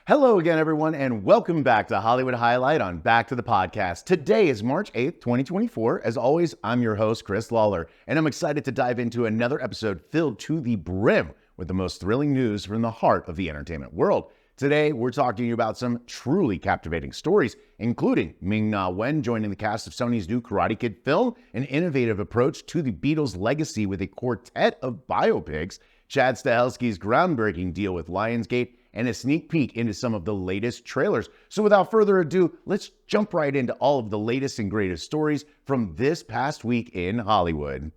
Hello again, everyone, and welcome back to Hollywood Highlight on Back to the Podcast. Today is March 8th, 2024. As always, I'm your host, Chris Lawler, and I'm excited to dive into another episode filled to the brim with the most thrilling news from the heart of the entertainment world. Today, we're talking to you about some truly captivating stories, including Ming-Na Wen joining the cast of Sony's new Karate Kid film, an innovative approach to the Beatles' legacy with a quartet of biopics, Chad Stahelski's groundbreaking deal with Lionsgate, and a sneak peek into some of the latest trailers. So without further ado, let's jump right into all of the latest and greatest stories from this past week in Hollywood.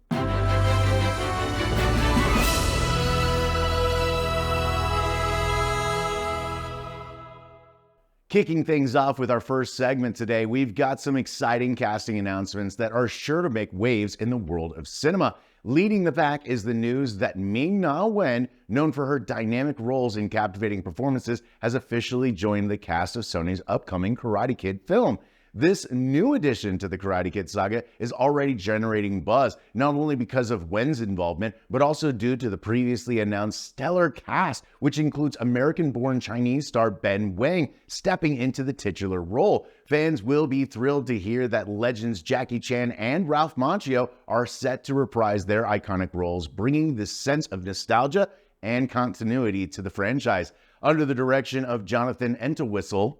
Kicking things off with our first segment today, we've got some exciting casting announcements that are sure to make waves in the world of cinema. Leading the pack is the news that Ming-Na Wen, known for her dynamic roles in captivating performances, has officially joined the cast of Sony's upcoming Karate Kid film. This new addition to the Karate Kid saga is already generating buzz, not only because of Wen's involvement, but also due to the previously announced stellar cast, which includes American-born Chinese star Ben Wang stepping into the titular role. Fans will be thrilled to hear that legends Jackie Chan and Ralph Macchio are set to reprise their iconic roles, bringing this sense of nostalgia and continuity to the franchise. Under the direction of Jonathan Entwistle,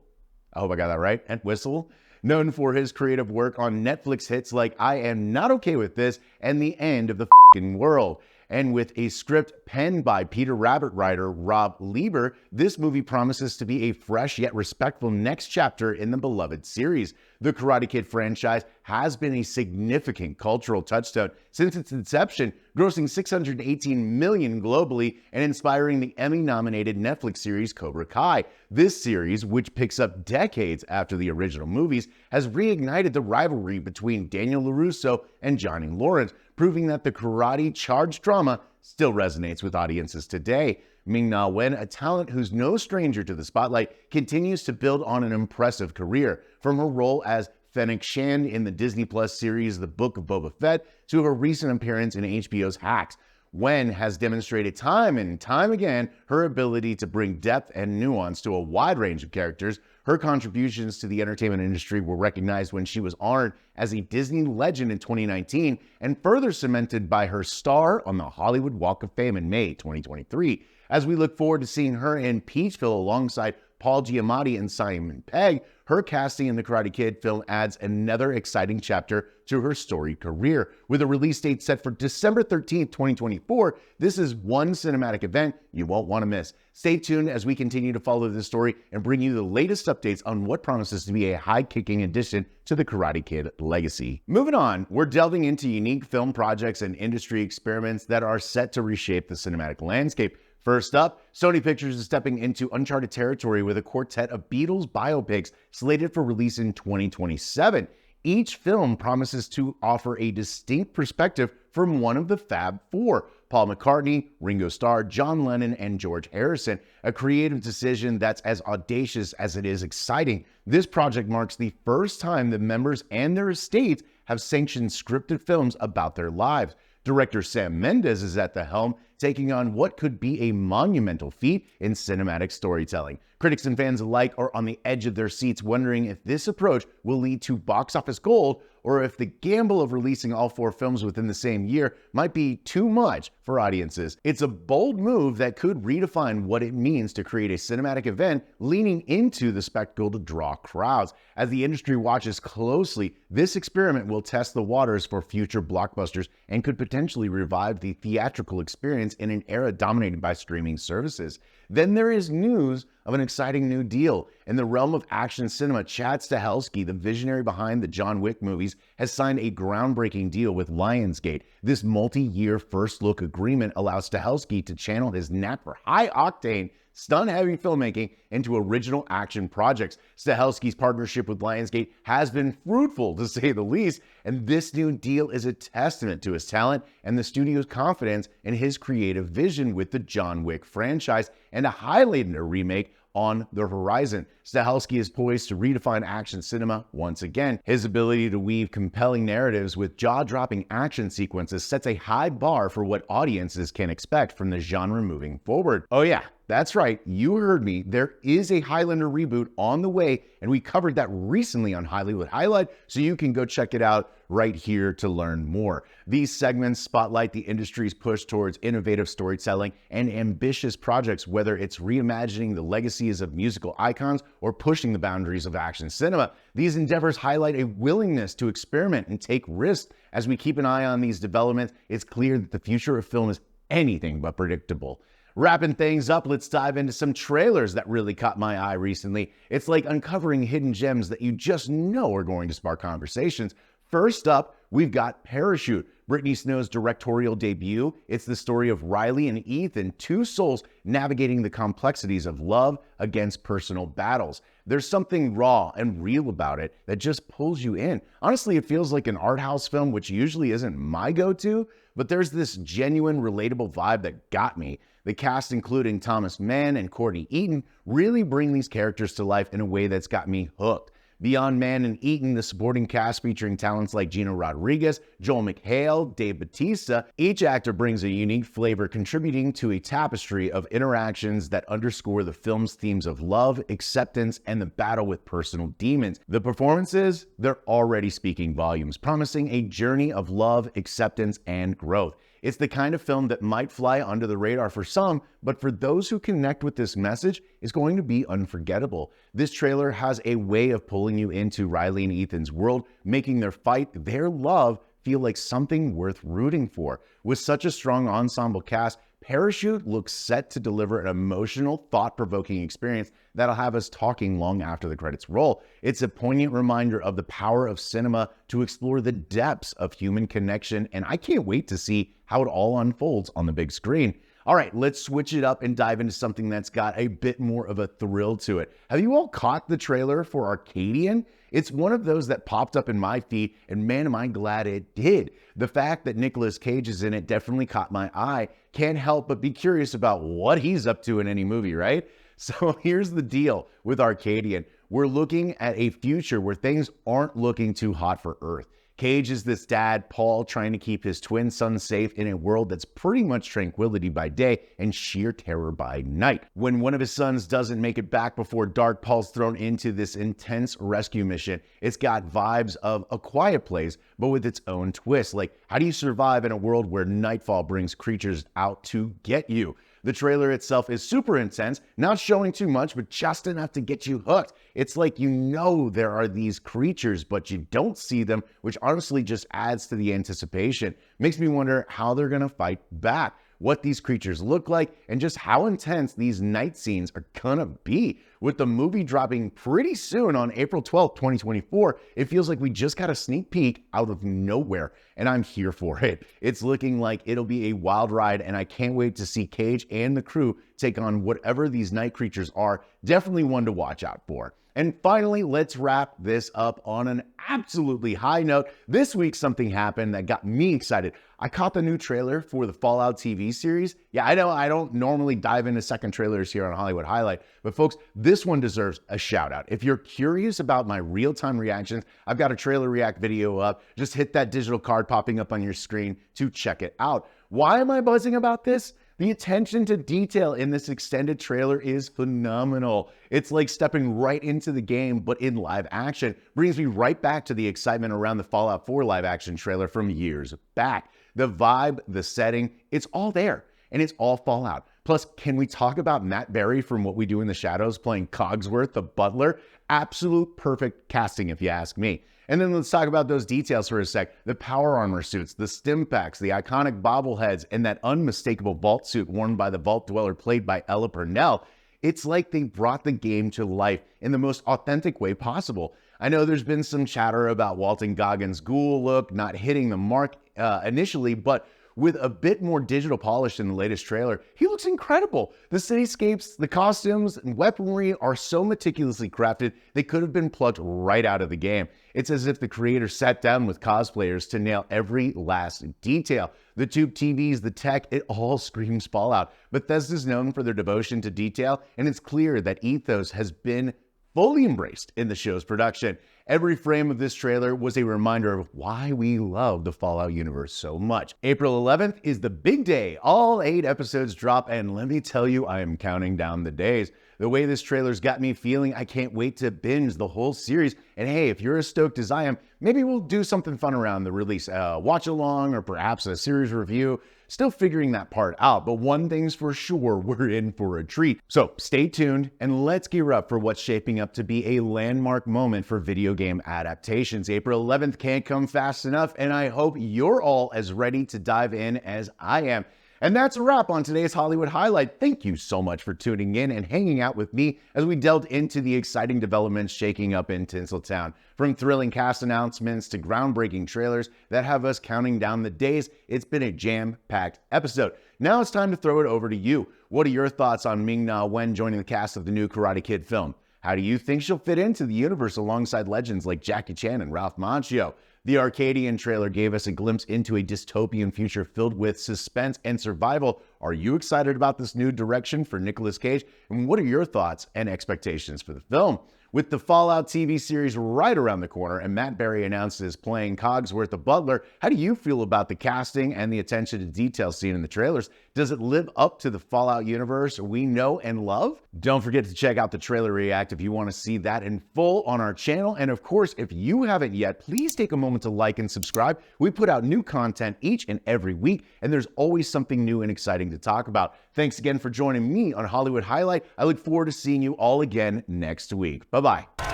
I hope I got that right, Entwistle, known for his creative work on Netflix hits like I Am Not Okay With This and The End of the F***ing World. And with a script penned by Peter Rabbit writer Rob Lieber, this movie promises to be a fresh yet respectful next chapter in the beloved series. The Karate Kid franchise has been a significant cultural touchstone since its inception, grossing $618 million globally and inspiring the Emmy-nominated Netflix series Cobra Kai. This series, which picks up decades after the original movies, has reignited the rivalry between Daniel LaRusso and Johnny Lawrence, proving that the karate-charged drama still resonates with audiences today. Ming-Na Wen, a talent who's no stranger to the spotlight, continues to build on an impressive career. From her role as Fennec Shand in the Disney Plus series The Book of Boba Fett to her recent appearance in HBO's Hacks, Wen has demonstrated time and time again her ability to bring depth and nuance to a wide range of characters. Her contributions to the entertainment industry were recognized when she was honored as a Disney legend in 2019 and further cemented by her star on the Hollywood Walk of Fame in May 2023. As we look forward to seeing her in Peachville alongside Paul Giamatti and Simon Pegg, her casting in the Karate Kid film adds another exciting chapter to her storied career. With a release date set for December 13th, 2024, this is one cinematic event you won't want to miss. Stay tuned as we continue to follow this story and bring you the latest updates on what promises to be a high-kicking addition to the Karate Kid legacy. Moving on, we're delving into unique film projects and industry experiments that are set to reshape the cinematic landscape. First up, Sony Pictures is stepping into uncharted territory with a quartet of Beatles biopics slated for release in 2027. Each film promises to offer a distinct perspective from one of the Fab Four: Paul McCartney, Ringo Starr, John Lennon, and George Harrison. A creative decision that's as audacious as it is exciting. This project marks the first time the members and their estates have sanctioned scripted films about their lives. Director Sam Mendes is at the helm, taking on what could be a monumental feat in cinematic storytelling. Critics and fans alike are on the edge of their seats, wondering if this approach will lead to box office gold or if the gamble of releasing all four films within the same year might be too much for audiences. It's a bold move that could redefine what it means to create a cinematic event, leaning into the spectacle to draw crowds. As the industry watches closely, this experiment will test the waters for future blockbusters and could potentially revive the theatrical experience in an era dominated by streaming services. Then there is news of an exciting new deal. In the realm of action cinema, Chad Stahelski, the visionary behind the John Wick movies, has signed a groundbreaking deal with Lionsgate. This multi-year first-look agreement allows Stahelski to channel his knack for high-octane, stunt-heavy filmmaking into original action projects. Stahelski's partnership with Lionsgate has been fruitful, to say the least, and this new deal is a testament to his talent and the studio's confidence in his creative vision with the John Wick franchise, and a Highlander remake on the horizon. Stahelski is poised to redefine action cinema once again. His ability to weave compelling narratives with jaw-dropping action sequences sets a high bar for what audiences can expect from the genre moving forward. Oh yeah, That's right, you heard me. There is a Highlander reboot on the way, and we covered that recently on Hollywood Highlight, so you can go check it out right here to learn more. These segments spotlight the industry's push towards innovative storytelling and ambitious projects, whether it's reimagining the legacies of musical icons or pushing the boundaries of action cinema. These endeavors highlight a willingness to experiment and take risks. As we keep an eye on these developments, it's clear that the future of film is anything but predictable. Wrapping things up, let's dive into some trailers that really caught my eye recently. It's like uncovering hidden gems that you just know are going to spark conversations. First up, we've got Parachute, Brittany Snow's directorial debut. It's the story of Riley and Ethan, two souls navigating the complexities of love against personal battles. There's something raw and real about it that just pulls you in. Honestly, it feels like an art house film, which usually isn't my go-to, but there's this genuine, relatable vibe that got me. The cast, including Thomas Mann and Courtney Eaton, really bring these characters to life in a way that's got me hooked. Beyond Mann and Eaton, the supporting cast featuring talents like Gina Rodriguez, Joel McHale, Dave Bautista, each actor brings a unique flavor, contributing to a tapestry of interactions that underscore the film's themes of love, acceptance, and the battle with personal demons. The performances, they're already speaking volumes, promising a journey of love, acceptance, and growth. It's the kind of film that might fly under the radar for some, but for those who connect with this message, is going to be unforgettable. This trailer has a way of pulling you into Riley and Ethan's world, making their fight, their love, feel like something worth rooting for. With such a strong ensemble cast, Parachute looks set to deliver an emotional, thought-provoking experience that'll have us talking long after the credits roll. It's a poignant reminder of the power of cinema to explore the depths of human connection, and I can't wait to see how it all unfolds on the big screen. All right, let's switch it up and dive into something that's got a bit more of a thrill to it. Have you all caught the trailer for Arcadian? It's one of those that popped up in my feed, and man, am I glad it did. The fact that Nicolas Cage is in it definitely caught my eye. Can't help but be curious about what he's up to in any movie, right? So here's the deal with Arcadian. We're looking at a future where things aren't looking too hot for Earth. Cage is this dad, Paul, trying to keep his twin son safe in a world that's pretty much tranquility by day and sheer terror by night. When one of his sons doesn't make it back before dark, Paul's thrown into this intense rescue mission. It's got vibes of A Quiet Place, but with its own twist. Like, how do you survive in a world where nightfall brings creatures out to get you? The trailer itself is super intense, not showing too much, but just enough to get you hooked. It's like you know there are these creatures, but you don't see them, which honestly just adds to the anticipation. Makes me wonder how they're gonna fight back, what these creatures look like, and just how intense these night scenes are gonna be. With the movie dropping pretty soon on April 12th, 2024, it feels like we just got a sneak peek out of nowhere, and I'm here for it. It's looking like it'll be a wild ride, and I can't wait to see Cage and the crew take on whatever these night creatures are. Definitely one to watch out for. And finally, let's wrap this up on an absolutely high note. This week, something happened that got me excited. I caught the new trailer for the Fallout TV series. Yeah, I know I don't normally dive into second trailers here on Hollywood Highlight, but folks, this one deserves a shout out. If you're curious about my real-time reactions, I've got a trailer react video up. Just hit that digital card popping up on your screen to check it out. Why am I buzzing about this? The attention to detail in this extended trailer is phenomenal. It's like stepping right into the game, but in live action. Brings me right back to the excitement around the Fallout 4 live action trailer from years back. The vibe, the setting, it's all there, and it's all Fallout. Plus, can we talk about Matt Berry from What We Do in the Shadows playing Cogsworth, the butler? Absolute perfect casting, if you ask me. And then let's talk about those details for a sec. The power armor suits, the stim packs, the iconic bobbleheads, and that unmistakable vault suit worn by the Vault Dweller played by Ella Purnell. It's like they brought the game to life in the most authentic way possible. I know there's been some chatter about Walton Goggins' ghoul look not hitting the mark initially, but with a bit more digital polish in the latest trailer, he looks incredible. The cityscapes, the costumes, and weaponry are so meticulously crafted, they could have been plucked right out of the game. It's as if the creator sat down with cosplayers to nail every last detail. The tube TVs, the tech, it all screams Fallout. Bethesda's known for their devotion to detail, and it's clear that ethos has been fully embraced in the show's production. Every frame of this trailer was a reminder of why we love the Fallout universe so much. April 11th is the big day. All 8 episodes drop, and let me tell you, I am counting down the days. The way this trailer's got me feeling, I can't wait to binge the whole series. And hey, if you're as stoked as I am, maybe we'll do something fun around the release. Watch along or perhaps a series review. Still figuring that part out, but one thing's for sure, we're in for a treat. So stay tuned and let's gear up for what's shaping up to be a landmark moment for video game adaptations. April 11th can't come fast enough, and I hope you're all as ready to dive in as I am. And that's a wrap on today's Hollywood Highlight. Thank you so much for tuning in and hanging out with me as we delved into the exciting developments shaking up in Tinseltown. From thrilling cast announcements to groundbreaking trailers that have us counting down the days, it's been a jam-packed episode. Now it's time to throw it over to you. What are your thoughts on Ming-Na Wen joining the cast of the new Karate Kid film? How do you think she'll fit into the universe alongside legends like Jackie Chan and Ralph Macchio? The Arcadian trailer gave us a glimpse into a dystopian future filled with suspense and survival. Are you excited about this new direction for Nicolas Cage? And what are your thoughts and expectations for the film? With the Fallout TV series right around the corner and Matt Berry announced as playing Cogsworth the Butler, how do you feel about the casting and the attention to detail seen in the trailers? Does it live up to the Fallout universe we know and love? Don't forget to check out the trailer react if you want to see that in full on our channel. And of course, if you haven't yet, please take a moment to like and subscribe. We put out new content each and every week, and there's always something new and exciting to talk about. Thanks again for joining me on Hollywood Highlight. I look forward to seeing you all again next week. Bye-bye.